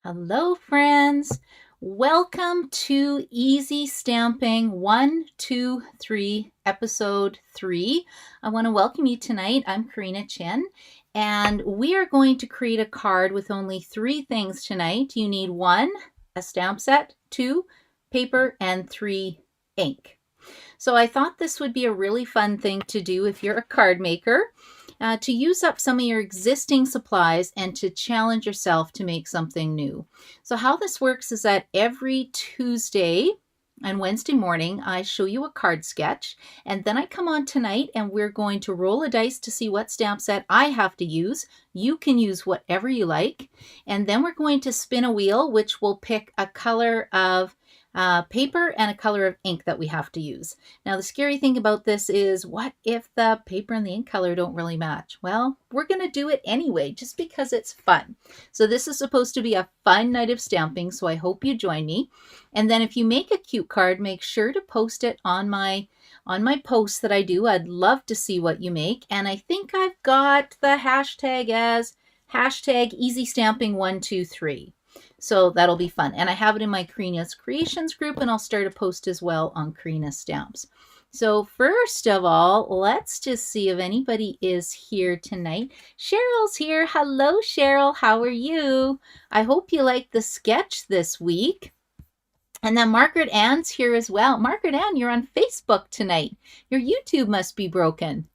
Hello, friends. Welcome to Easy Stamping 1, 2, 3, episode 3. I want to welcome you tonight. I'm Karina Chen, and we are going to create a card with only 3 things tonight. You need 1, a stamp set, 2, paper, and 3, ink. So I thought this would be a really fun thing to do if you're a card maker. To use up some of your existing supplies and to challenge yourself to make something new. So how this works is that every Tuesday and Wednesday morning, I show you a card sketch, and then I come on tonight and we're going to roll a dice to see what stamp set I have to use. You can use whatever you like. And then we're going to spin a wheel, which will pick a color of paper and a color of ink that we have to use. Now, the scary thing about this is, what if the paper and the ink color don't really match? Well, we're going to do it anyway, just because it's fun. So this is supposed to be a fun night of stamping, so I hope you join me. And then if you make a cute card, make sure to post it on my posts that I do. I'd love to see what you make. And I think I've got the hashtag as hashtag easy stamping 123. So that'll be fun. And I have it in my Karina's Creations group, and I'll start a post as well on Karina Stamps. So first of all, let's just see if anybody is here tonight. Cheryl's here. Hello, Cheryl. How are you? I hope you like the sketch this week. And then Margaret Ann's here as well. Margaret Ann, you're on Facebook tonight. Your YouTube must be broken.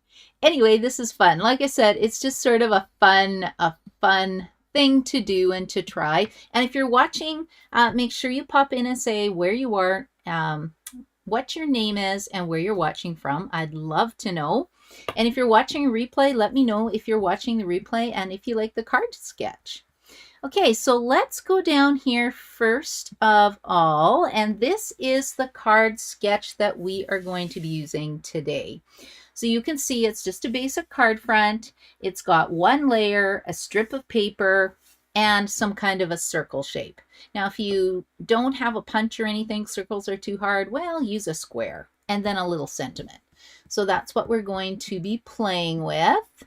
Anyway, this is fun. Like I said, it's just sort of a fun thing to do and to try. And if you're watching, make sure you pop in and say where you are, what your name is, and where you're watching from. I'd love to know. And if you're watching a replay, let me know if you're watching the replay and if you like the card sketch. Okay, so let's go down here first of all, and this is the card sketch that we are going to be using today. So you can see it's just a basic card front. It's got 1 layer, a strip of paper, and some kind of a circle shape. Now, if you don't have a punch or anything, circles are too hard, well, use a square and then a little sentiment. So that's what we're going to be playing with.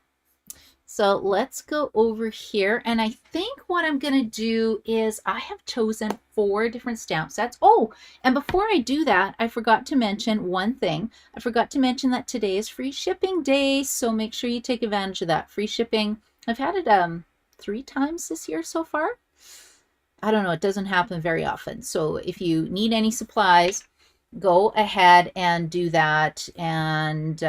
So let's go over here, and I think what I'm going to do is I have chosen 4 different stamp sets. Oh, and before I do that, I forgot to mention one thing. I forgot to mention that today is free shipping day, so make sure you take advantage of that free shipping. I've had it 3 times this year so far. I don't know, it doesn't happen very often. So if you need any supplies, go ahead and do that, and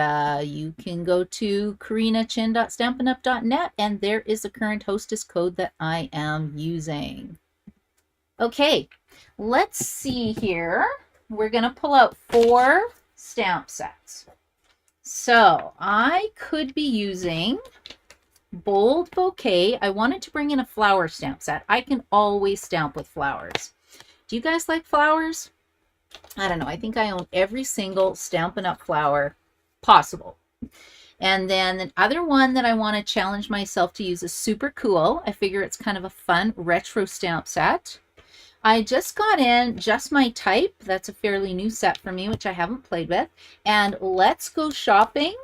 you can go to karinachin.stampinup.net, and there is a current hostess code that I am using. Okay, let's see here. We're going to pull out 4 stamp sets. So I could be using Bold Bouquet. I wanted to bring in a flower stamp set. I can always stamp with flowers. Do you guys like flowers? I don't know. I think I own every single Stampin' Up! Flower possible. And then the other one that I want to challenge myself to use is Super Cool. I figure it's kind of a fun retro stamp set. I just got in Just My Type. That's a fairly new set for me, which I haven't played with. And Let's Go Shopping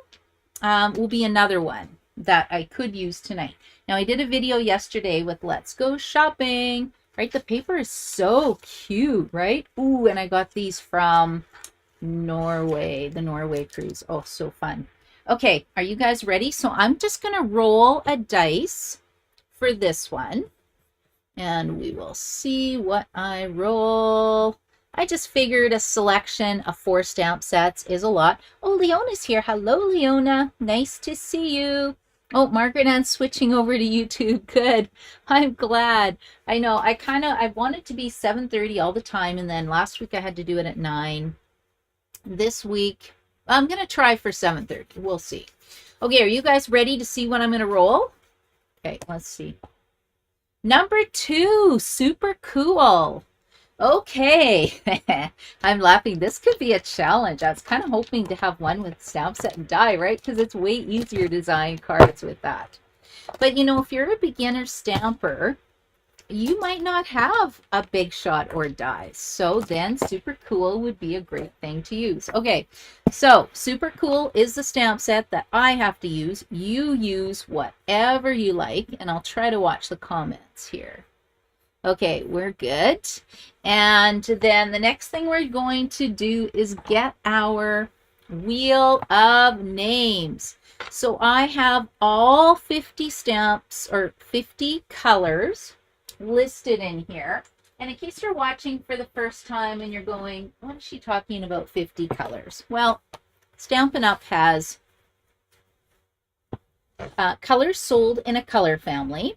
will be another one that I could use tonight. Now, I did a video yesterday with Let's Go Shopping. Right, the paper is so cute, right? Ooh, and I got these from Norway, the Norway cruise. Oh, so fun. Okay, are you guys ready? So I'm just going to roll a dice for this one, and we will see what I roll. I just figured a selection of 4 stamp sets is a lot. Oh, Leona's here. Hello, Leona. Nice to see you. Oh, Margaret Ann's switching over to YouTube. Good. I'm glad. I know. I wanted to be 7:30 all the time, and then last week I had to do it at 9. This week, I'm going to try for 7:30. We'll see. Okay, are you guys ready to see what I'm going to roll? Okay, let's see. Number 2, Super Cool. Okay, I'm laughing. This could be a challenge. I was kind of hoping to have one with stamp set and die, right? Because it's way easier to design cards with that. But you know, if you're a beginner stamper, you might not have a big shot or die. So then Super Cool would be a great thing to use. Okay, so Super Cool is the stamp set that I have to use. You use whatever you like, and I'll try to watch the comments here. Okay, we're good. And then the next thing we're going to do is get our wheel of names. So I have all 50 stamps or 50 colors listed in here. And in case you're watching for the first time and you're going, what is she talking about 50 colors? Well, Stampin' Up! Has colors sold in a color family.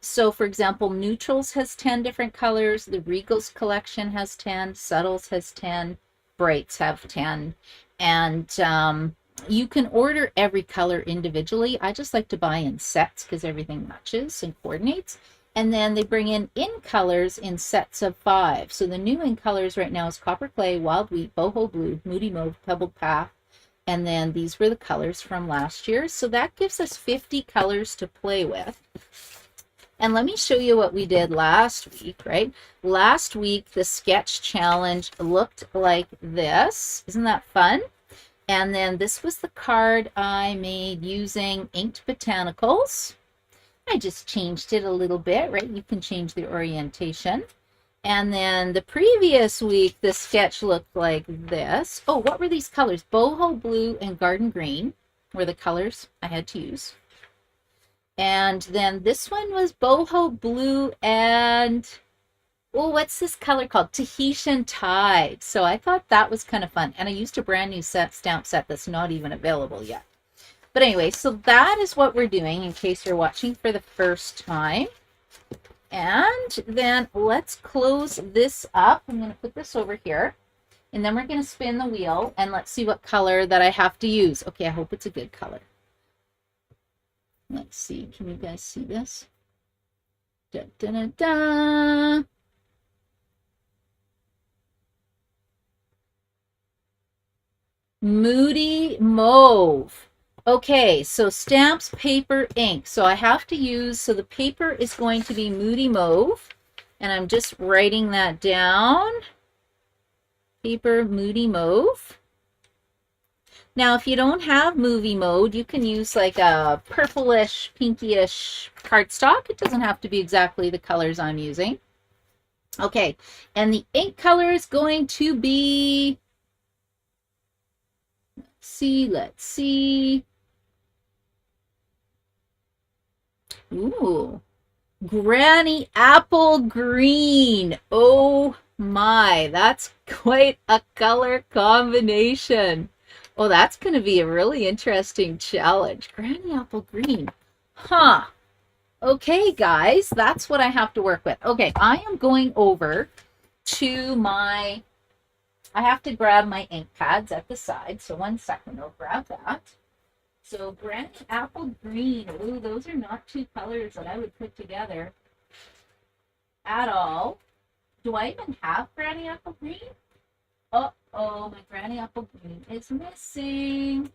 So, for example, Neutrals has 10 different colors. The Regals collection has 10. Subtles has 10. Brights have 10. And you can order every color individually. I just like to buy in sets because everything matches and coordinates. And then they bring in colors in sets of 5. So the new in colors right now is Copper Clay, Wild Wheat, Boho Blue, Moody Mauve, Pebbled Path. And then these were the colors from last year. So that gives us 50 colors to play with. And let me show you what we did last week, right? Last week, the sketch challenge looked like this. Isn't that fun? And then this was the card I made using inked botanicals. I just changed it a little bit, right? You can change the orientation. And then the previous week, the sketch looked like this. Oh, what were these colors? Boho Blue and Garden Green were the colors I had to use. And then this one was Boho Blue and, oh, what's this color called? Tahitian Tide. So I thought that was kind of fun. And I used a brand new stamp set that's not even available yet. But anyway, so that is what we're doing in case you're watching for the first time. And then let's close this up. I'm going to put this over here. And then we're going to spin the wheel. And let's see what color that I have to use. Okay, I hope it's a good color. Let's see. Can you guys see this? Da, da, da, da. Moody Mauve. Okay, so stamps, paper, ink. So I have to use, so the paper is going to be Moody Mauve. And I'm just writing that down. Paper, Moody Mauve. Now, if you don't have movie mode, you can use like a purplish, pinkish cardstock. It doesn't have to be exactly the colors I'm using. Okay, and the ink color is going to be, let's see. Ooh, Granny Apple Green. Oh my, that's quite a color combination. Oh, that's going to be a really interesting challenge. Granny Apple Green. Huh. Okay, guys, that's what I have to work with. Okay, I am going over to my, I have to grab my ink pads at the side. So 1 second, I'll grab that. So Granny Apple Green. Ooh, those are not two colors that I would put together at all. Do I even have Granny Apple Green? Uh-oh, my Granny Apple Green is missing.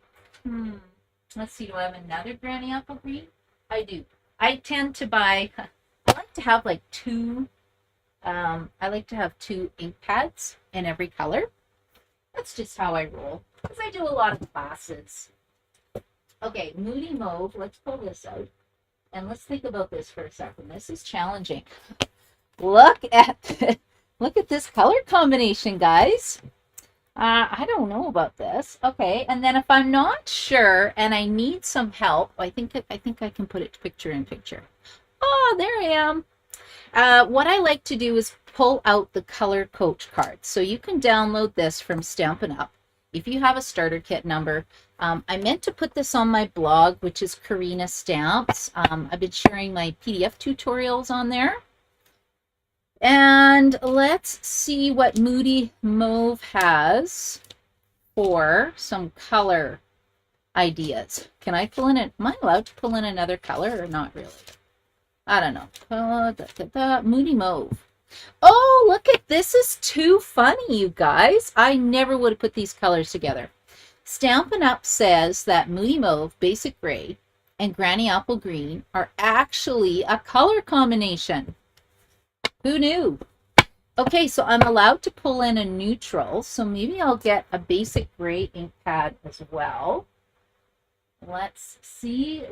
Let's see, do I have another Granny Apple Green? I do. I tend to buy, I like to have like two ink pads in every color. That's just how I roll, because I do a lot of classes. Okay, Moody Mauve, let's pull this out. And let's think about this for a second. This is challenging. Look at this color combination, guys. I don't know about this. Okay, and then if I'm not sure and I need some help, I think I can put it picture in picture. Oh, there I am. What I like to do is pull out the color coach cards. So you can download this from Stampin' Up! If you have a starter kit number. I meant to put this on my blog, which is Karina Stamps. I've been sharing my PDF tutorials on there. And let's see what Moody Mauve has for some color ideas. Can I pull in it? Am I allowed to pull in another color or not really? I don't know. Moody Mauve. Oh, look at this. Is too funny, you guys. I never would have put these colors together. Stampin' Up! Says that Moody Mauve, Basic Gray, and Granny Apple Green are actually a color combination. Who knew? Okay, so I'm allowed to pull in a neutral, so maybe I'll get a basic gray ink pad as well. Let's see.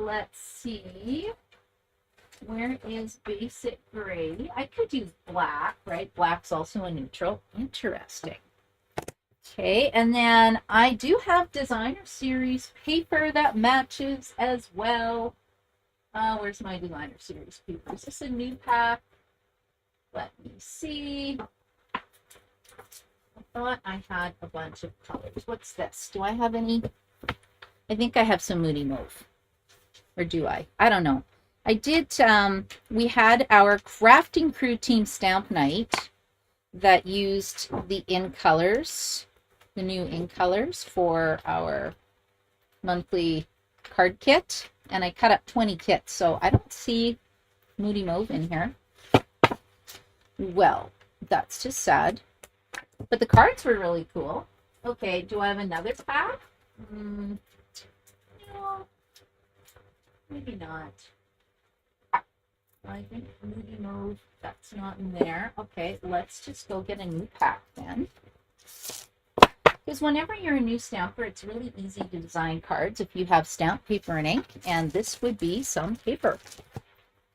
Where is basic gray? I could use black, right? Black's also a neutral. Interesting. Okay, and then I do have designer series paper that matches as well. Where's my designer series paper? Is this a new pack? Let me see. I thought I had a bunch of colors. What's this? Do I have any? I think I have some Moody Mauve. Or do I? I don't know. I did, we had our crafting crew team stamp night that used the in colors, the new in colors for our monthly card kit. And I cut up 20 kits, so I don't see Moody Mauve in here. Well, that's just sad. But the cards were really cool. Okay, do I have another pack? No, maybe not. I think Moody Mauve, that's not in there. Okay, let's just go get a new pack then. Because whenever you're a new stamper, it's really easy to design cards if you have stamp paper and ink, and this would be some paper.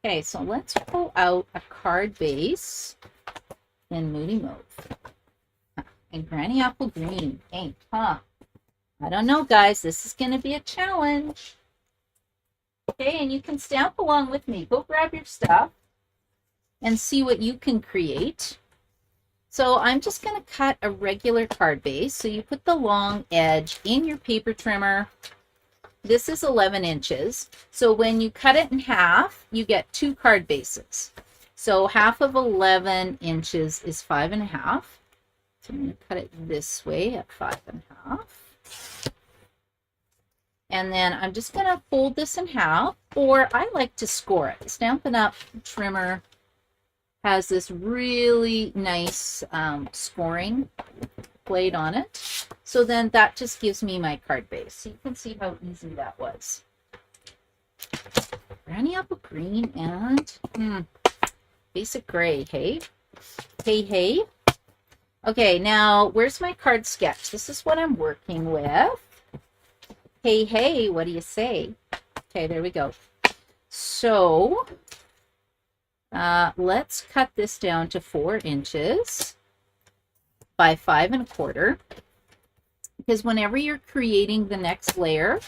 Okay, so let's pull out a card base in Moody Mauve. And Granny Apple Green. Ink, huh? I don't know, guys. This is going to be a challenge. Okay, and you can stamp along with me. Go grab your stuff and see what you can create. So I'm just going to cut a regular card base. So you put the long edge in your paper trimmer. This is 11 inches. So when you cut it in half, you get 2 card bases. So half of 11 inches is 5.5. So I'm going to cut it this way at 5.5. And then I'm just going to fold this in half, or I like to score it. Stampin' Up! Trimmer has this really nice scoring blade on it. So then that just gives me my card base. So you can see how easy that was. Granny Apple Green and basic gray, hey? Hey. Okay, now where's my card sketch? This is what I'm working with. Hey, what do you say? Okay, there we go. So let's cut this down to 4 inches by 5.25, because whenever you're creating the next layer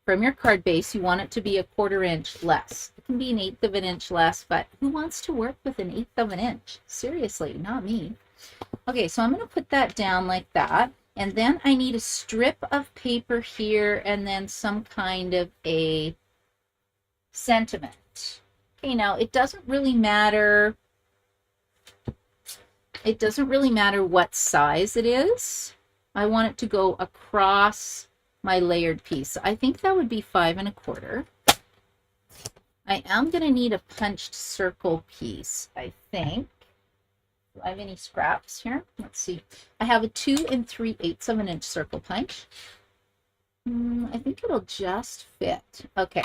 from your card base, you want it to be a 1/4 inch less. It can be 1/8 of an inch less, but who wants to work with 1/8 of an inch? Seriously, not me. Okay, so I'm going to put that down like that. And then I need a strip of paper here and then some kind of a sentiment. Okay, now it doesn't really matter. It doesn't really matter what size it is. I want it to go across my layered piece. I think that would be 5.25. I am going to need a punched circle piece, I think. Do I have any scraps here? Let's see. I have a 2 3/8 of an inch circle punch. I think it'll just fit. Okay.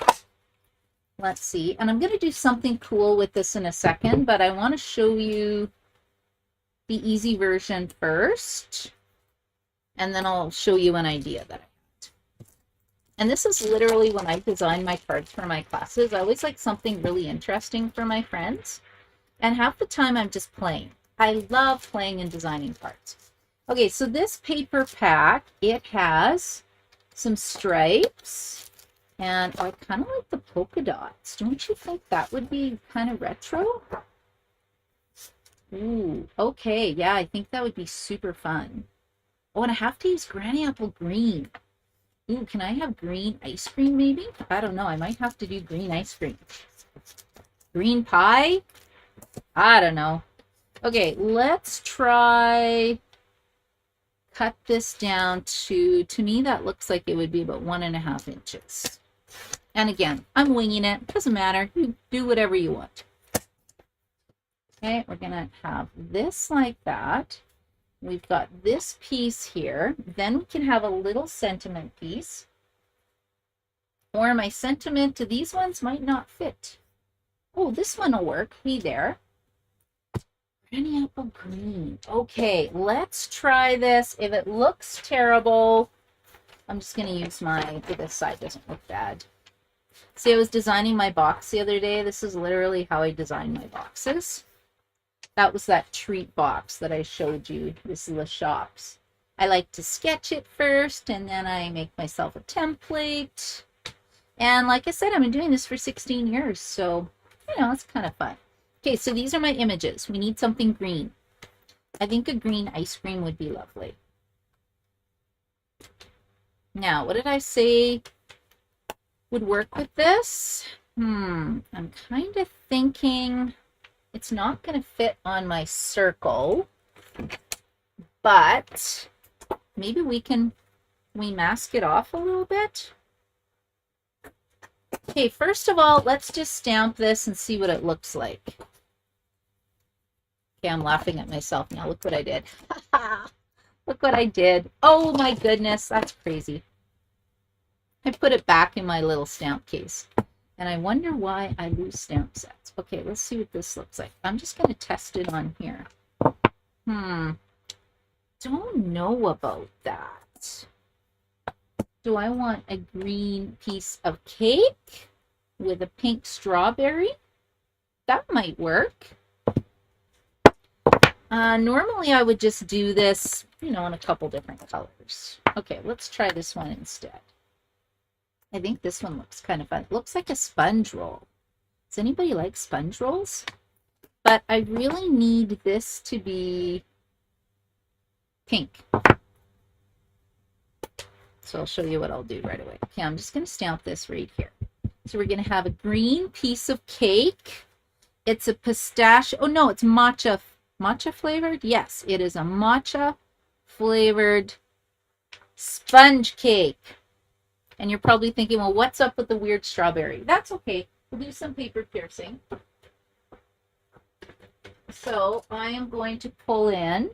Let's see. And I'm going to do something cool with this in a second, but I want to show you the easy version first. And then I'll show you an idea that I had. And this is literally when I design my cards for my classes. I always like something really interesting for my friends. And half the time I'm just playing. I love playing and designing cards. Okay, so this paper pack, it has some stripes, and I kind of like the polka dots. Don't you think that would be kind of retro? Ooh, okay, yeah, I think that would be super fun. Oh, and I have to use Granny Apple Green. Ooh, can I have green ice cream maybe? I don't know, I might have to do green ice cream. Green pie? I don't know. Okay, let's try cut this down to me that looks like it would be about 1.5 inches. And again, I'm winging it. Doesn't matter. You do whatever you want. Okay, we're going to have this like that. We've got this piece here. Then we can have a little sentiment piece. Or my sentiment to these ones might not fit. Oh, this one will work. Hey there. Granny Apple Green. Okay, let's try this. If it looks terrible, I'm just going to use my, this side doesn't look bad. See, I was designing my box the other day. This is literally how I design my boxes. That was that treat box that I showed you. This is the shops. I like to sketch it first, and then I make myself a template. And like I said, I've been doing this for 16 years, so, you know, it's kind of fun. Okay, so these are my images. We need something green. I think a green ice cream would be lovely. Now, what did I say would work with this? I'm kind of thinking it's not going to fit on my circle, but maybe we mask it off a little bit. Okay, first of all, let's just stamp this and see what it looks like. Okay, I'm laughing at myself now. Look what I did. Look what I did. Oh my goodness, that's crazy. I put it back in my little stamp case. And I wonder why I lose stamp sets. Okay, let's see what this looks like. I'm just going to test it on here. Don't know about that. Do I want a green piece of cake with a pink strawberry? That might work. Normally I would just do this, you know, in a couple different colors. Okay, let's try this one instead. I think this one looks kind of fun. It looks like a sponge roll. Does anybody like sponge rolls? But I really need this to be pink. So I'll show you what I'll do right away. Okay, I'm just going to stamp this right here. So we're going to have a green piece of cake. It's a pistachio. Oh, no, it's matcha flavored. Yes, it is a matcha flavored sponge cake. And you're probably thinking, well, what's up with the weird strawberry? That's okay. We'll do some paper piercing. So I am going to pull in.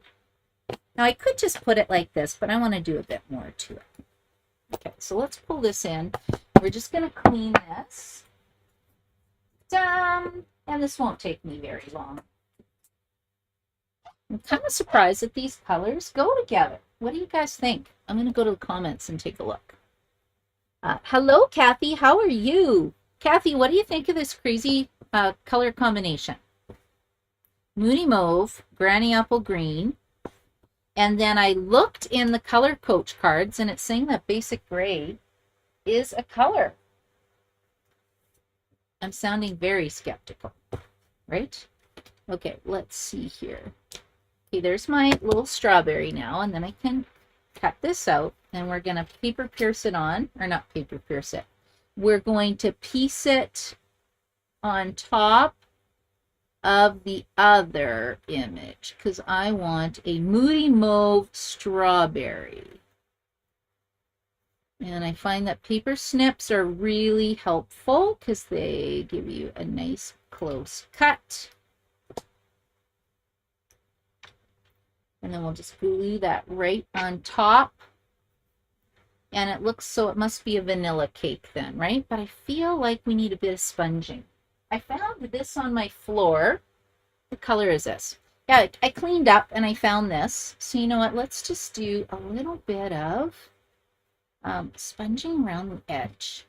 Now I could just put it like this, but I want to do a bit more to it. Okay, so let's pull this in. We're just going to clean this. And this won't take me very long. I'm kind of surprised that these colors go together. What do you guys think? I'm going to go to the comments and take a look. Hello, Kathy. How are you? Kathy, what do you think of this crazy color combination? Moody Mauve, Granny Apple Green, and then I looked in the color coach cards and it's saying that basic gray is a color. I'm sounding very skeptical, right? Okay, let's see here. Okay, there's my little strawberry now, and then I can cut this out and we're going to paper pierce it on, or not paper pierce it. We're going to piece it on top of the other image because I want a Moody Mauve strawberry. And I find that paper snips are really helpful because they give you a nice close cut. And then we'll just glue that right on top. And it looks, so it must be a vanilla cake then, right? But I feel like we need a bit of sponging. I found this on my floor. What color is this? Yeah, I cleaned up and I found this. So you know what? Let's just do a little bit of sponging around the edge.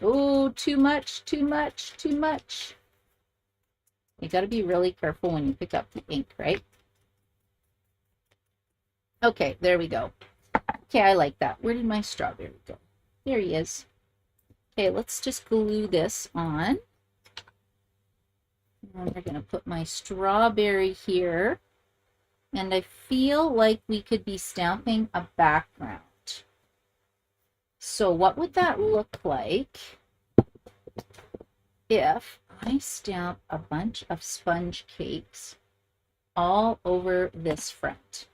Oh, too much, too much, too much. You got to be really careful when you pick up the ink, right? Okay, there we go. Okay, I like that. Where did my strawberry go? There he is. Okay, let's just glue this on. And we're going to put my strawberry here. And I feel like we could be stamping a background. So what would that look like if I stamp a bunch of sponge cakes all over this front?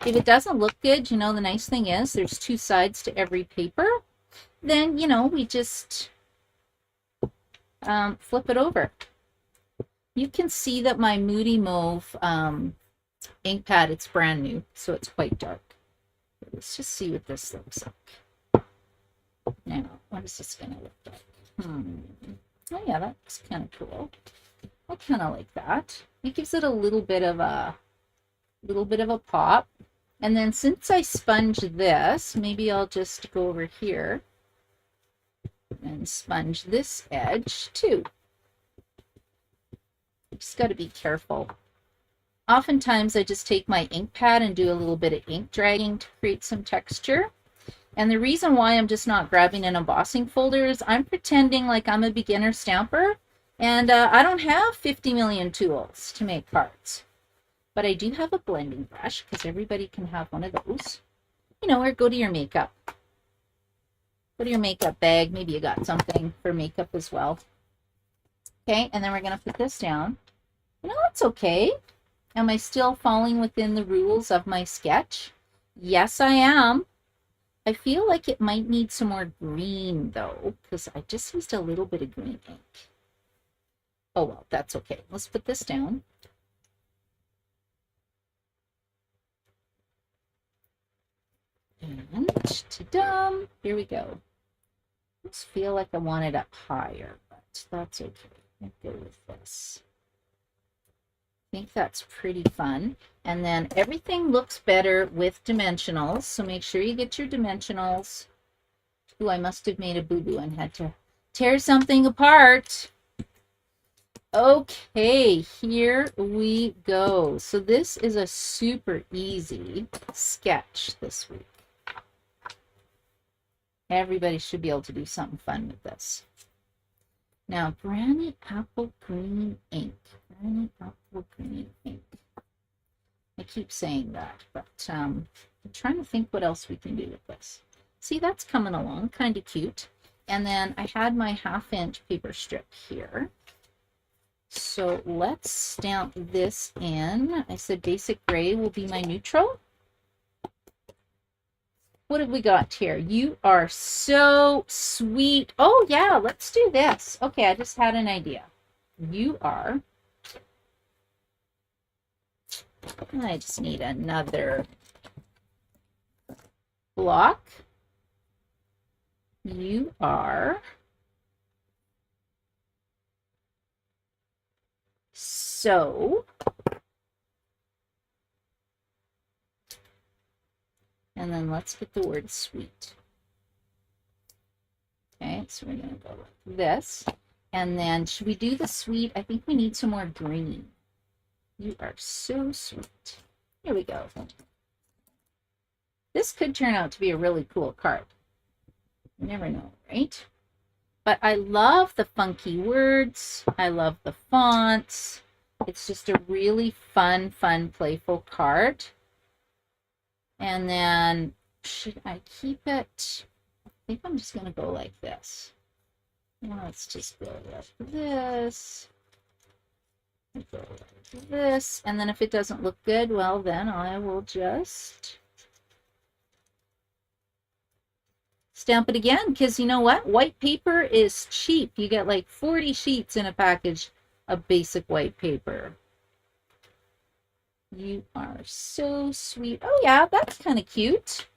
If it doesn't look good, you know, the nice thing is there's two sides to every paper. Then, you know, we just flip it over. You can see that my Moody Mauve ink pad, it's brand new, so it's quite dark. Let's just see what this looks like. Now, what is this going to look like? Oh yeah, that looks kind of cool. I kind of like that. It gives it a little bit of a pop. And then since I sponge this, maybe I'll just go over here and sponge this edge too. Just got to be careful. Oftentimes I just take my ink pad and do a little bit of ink dragging to create some texture. And the reason why I'm just not grabbing an embossing folder is I'm pretending like I'm a beginner stamper, and I don't have 50 million tools to make cards. But I do have a blending brush, because everybody can have one of those. You know, or go to your makeup. Go to your makeup bag. Maybe you got something for makeup as well. Okay, and then we're going to put this down. You know, it's okay. Am I still falling within the rules of my sketch? Yes, I am. I feel like it might need some more green, though, because I just used a little bit of green ink. Oh, well, that's okay. Let's put this down. And ta-da! Here we go. I just feel like I want it up higher, but that's okay. I'll go with this. I think that's pretty fun. And then everything looks better with dimensionals, so make sure you get your dimensionals. Ooh, I must have made a boo-boo and had to tear something apart. Okay, here we go. So this is a super easy sketch this week. Everybody should be able to do something fun with this. Now, Granny Apple Green ink. Granny Apple Green ink. I keep saying that, but I'm trying to think what else we can do with this. See, that's coming along, kind of cute. And then I had my 1/2" paper strip here. So let's stamp this in. I said basic gray will be my neutral. What have we got here? You are so sweet. Oh, yeah, let's do this. Okay, I just had an idea. You are. I just need another block. You are so. And then let's get the word sweet. Okay, so we're going to go like this. And then should we do the sweet? I think we need some more green. You are so sweet. Here we go. This could turn out to be a really cool card. You never know, right? But I love the funky words. I love the fonts. It's just a really fun, playful card. And then, should I keep it? I think I'm just going to go like this. Let's just go like this. Go like this. And then if it doesn't look good, well, then I will just stamp it again. Because you know what? White paper is cheap. You get like 40 sheets in a package of basic white paper. You are so sweet. Oh, yeah, that's kind of cute.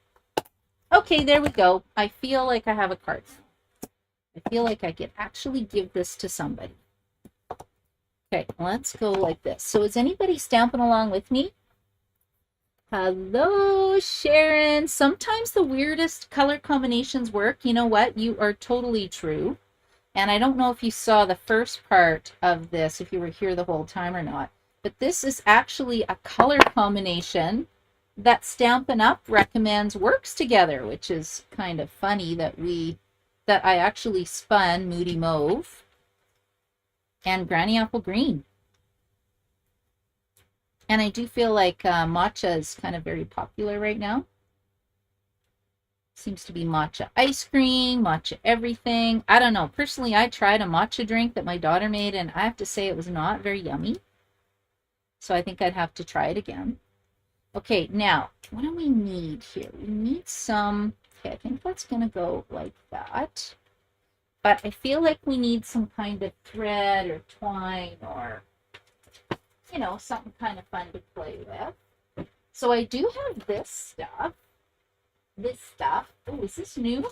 Okay, there we go. I feel like I have a card now. I feel like I could actually give this to somebody. Okay, let's go like this. So is anybody stamping along with me? Hello, Sharon. Sometimes the weirdest color combinations work. You know what? You are totally true. And I don't know if you saw the first part of this, if you were here the whole time or not. But this is actually a color combination that Stampin' Up! Recommends works together, which is kind of funny that I actually spun Moody Mauve and Granny Apple Green. And I do feel like matcha is kind of very popular right now. Seems to be matcha ice cream, matcha everything. I don't know. Personally, I tried a matcha drink that my daughter made, and I have to say it was not very yummy. So I think I'd have to try it again. Okay, now, what do we need here? We need some, okay, I think that's going to go like that. But I feel like we need some kind of thread or twine or, you know, something kind of fun to play with. So I do have this stuff. Oh, is this new?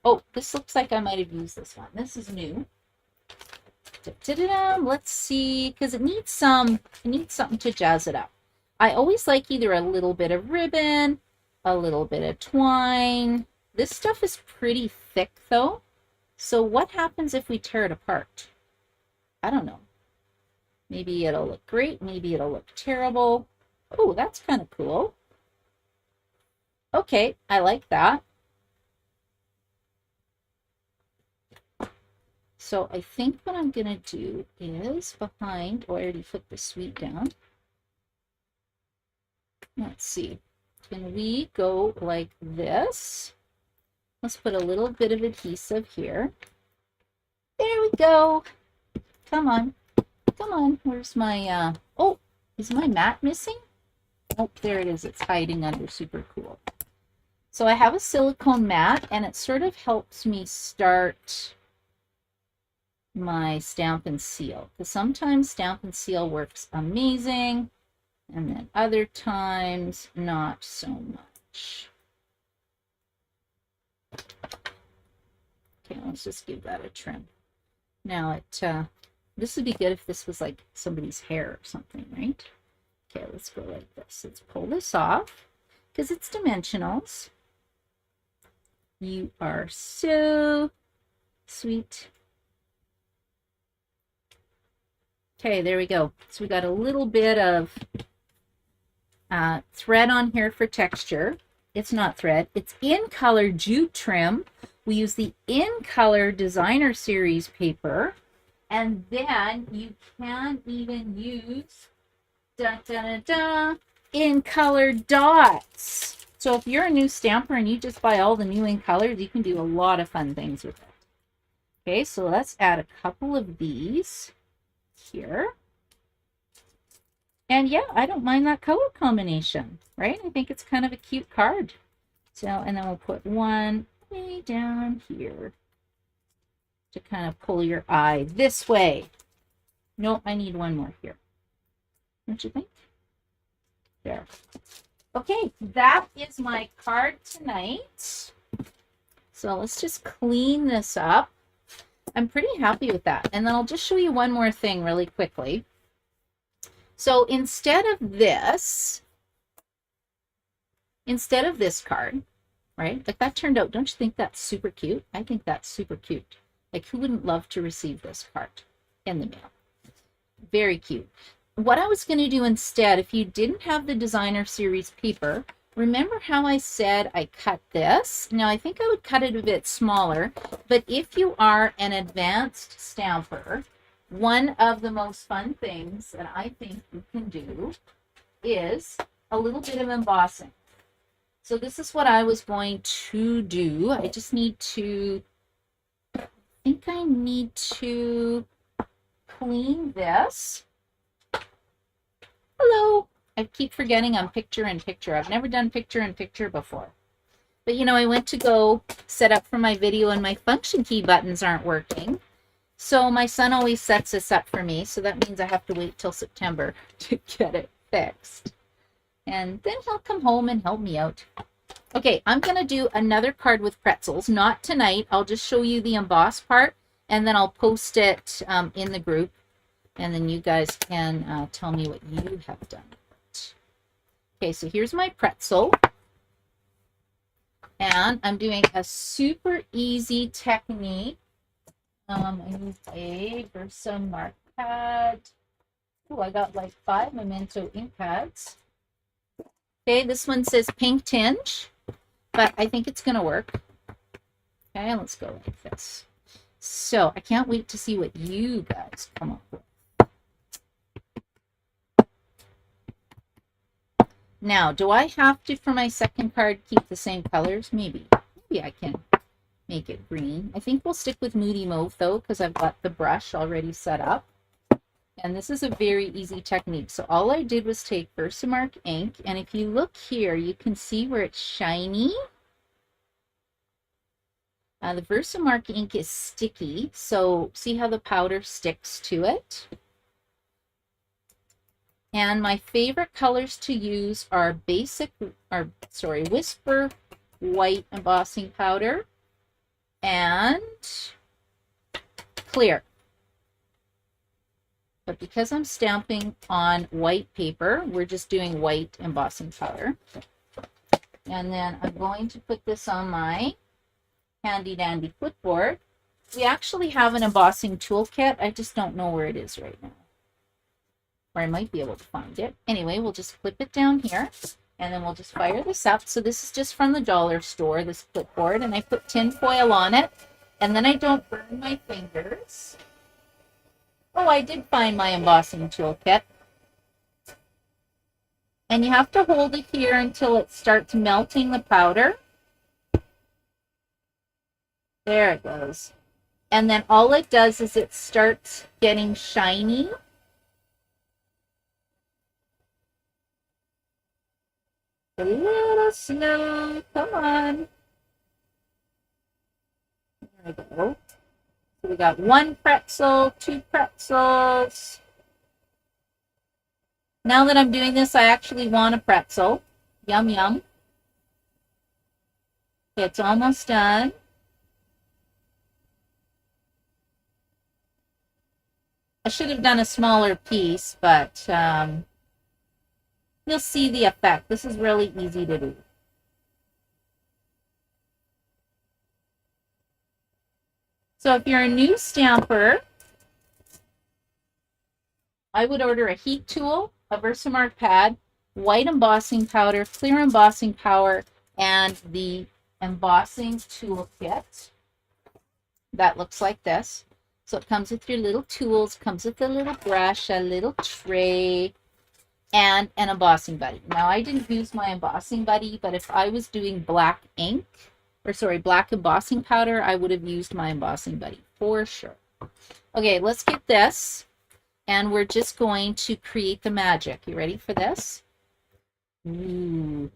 Oh, this looks like I might have used this one. This is new. Let's see, because it needs something to jazz it up. I always like either a little bit of ribbon, a little bit of twine. This stuff is pretty thick though. So what happens if we tear it apart? I don't know. Maybe it'll look great. Maybe it'll look terrible. Oh, that's kind of cool. Okay, I like that. So I think what I'm going to do is behind, oh, I already put the sweet down. Let's see. Can we go like this? Let's put a little bit of adhesive here. There we go. Come on. Come on. Where's my, oh, is my mat missing? Oh, there it is. It's hiding under super cool. So I have a silicone mat and it sort of helps me start my Stampin' Seal. Because sometimes Stampin' Seal works amazing and then other times not so much. Okay, let's just give that a trim. Now this would be good if this was like somebody's hair or something, right? Okay, let's go like this. Let's pull this off because it's dimensionals. You are so sweet. Okay, there we go. So we got a little bit of thread on here for texture. It's not thread, it's in color jute trim. We use the in color designer series paper, and then you can even use in color dots. So if you're a new stamper and you just buy all the new in colors, you can do a lot of fun things with it. Okay, so let's add a couple of these here. And yeah, I don't mind that color combination, right? I think it's kind of a cute card. So, and then we'll put one way down here to kind of pull your eye this way. Nope, I need one more here. Don't you think? There. Okay, that is my card tonight. So let's just clean this up. I'm pretty happy with that. And then I'll just show you one more thing really quickly. So instead of this card, right? Like that turned out, don't you think that's super cute? I think that's super cute. Like who wouldn't love to receive this card in the mail? Very cute. What I was going to do instead, if you didn't have the designer series paper, remember how I said I cut this? Now I think I would cut it a bit smaller, but if you are an advanced stamper, one of the most fun things that I think you can do is a little bit of embossing. So this is what I was going to do. I just need to, I think I need to clean this. Hello. I keep forgetting I'm picture in picture. I've never done picture in picture before. But you know, I went to go set up for my video and my function key buttons aren't working. So my son always sets this up for me. So that means I have to wait till September to get it fixed. And then he'll come home and help me out. Okay, I'm going to do another card with pretzels. Not tonight. I'll just show you the emboss part and then I'll post it in the group. And then you guys can tell me what you have done. Okay, so here's my pretzel. And I'm doing a super easy technique. I use a Versa mark pad. Oh, I got like 5 Memento ink pads. Okay, this one says pink tinge, but I think it's going to work. Okay, let's go like this. So I can't wait to see what you guys come up with. Now, do I have to, for my second card, keep the same colors? Maybe. Maybe I can make it green. I think we'll stick with Moody Mauve, though, because I've got the brush already set up. And this is a very easy technique. So all I did was take Versamark ink, and if you look here, you can see where it's shiny. The Versamark ink is sticky, so see how the powder sticks to it? And my favorite colors to use are Whisper White embossing powder and clear. but because I'm stamping on white paper, we're just doing white embossing powder. And then I'm going to put this on my handy dandy clipboard. We actually have an embossing toolkit. I just don't know where it is right now. Or I might be able to find it. Anyway, we'll just flip it down here. And then we'll just fire this up. So this is just from the dollar store, this clipboard. And I put tin foil on it. And then I don't burn my fingers. Oh, I did find my embossing toolkit. And you have to hold it here until it starts melting the powder. There it goes. And then all it does is it starts getting shiny. A little slow. Come on. There we go. So we got 1 pretzel, 2 pretzels. Now that I'm doing this, I actually want a pretzel. Yum, yum. It's almost done. I should have done a smaller piece, but you'll see the effect. This is really easy to do. So if you're a new stamper, I would order a heat tool, a Versamark pad, white embossing powder, clear embossing powder, and the embossing toolkit that looks like this. So it comes with your little tools, comes with a little brush, a little tray, and an embossing buddy. Now I didn't use my embossing buddy, but if I was doing black ink, or sorry, black embossing powder, I would have used my embossing buddy for sure. Okay, let's get this. And we're just going to create the magic. You ready for this? Ooh.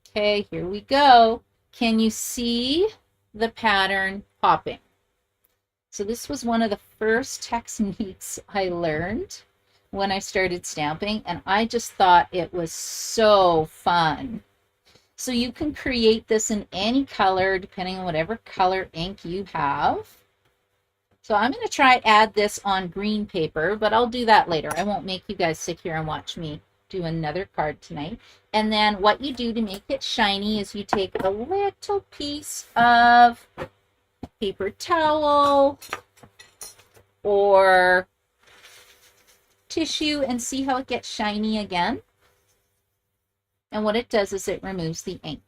Okay, here we go. Can you see the pattern popping? So this was one of the first techniques I learned when I started stamping, and I just thought it was so fun. So you can create this in any color, depending on whatever color ink you have. So I'm going to try add this on green paper, but I'll do that later. I won't make you guys sit here and watch me do another card tonight. And then what you do to make it shiny is you take a little piece of paper towel or tissue and see how it gets shiny again. And what it does is it removes the ink.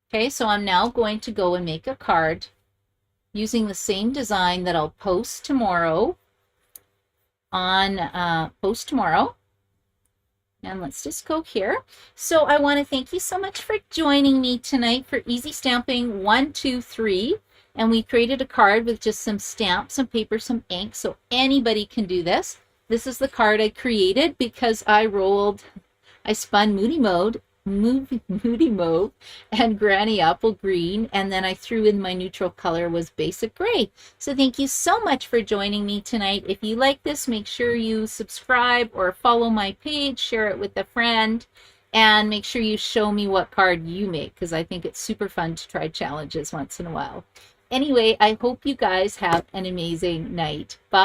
Okay, so I'm now going to go and make a card using the same design that I'll post tomorrow on And let's just go here. So I want to thank you so much for joining me tonight for Easy Stamping 1, 2, 3. And we created a card with just some stamps, some paper, some ink, so anybody can do this. This is the card I created because I spun Moody Mauve and Granny Apple Green, and then I threw in my neutral color was Basic Gray. So thank you so much for joining me tonight. If you like this, make sure you subscribe or follow my page, share it with a friend, and make sure you show me what card you make, because I think it's super fun to try challenges once in a while. Anyway, I hope you guys have an amazing night. Bye.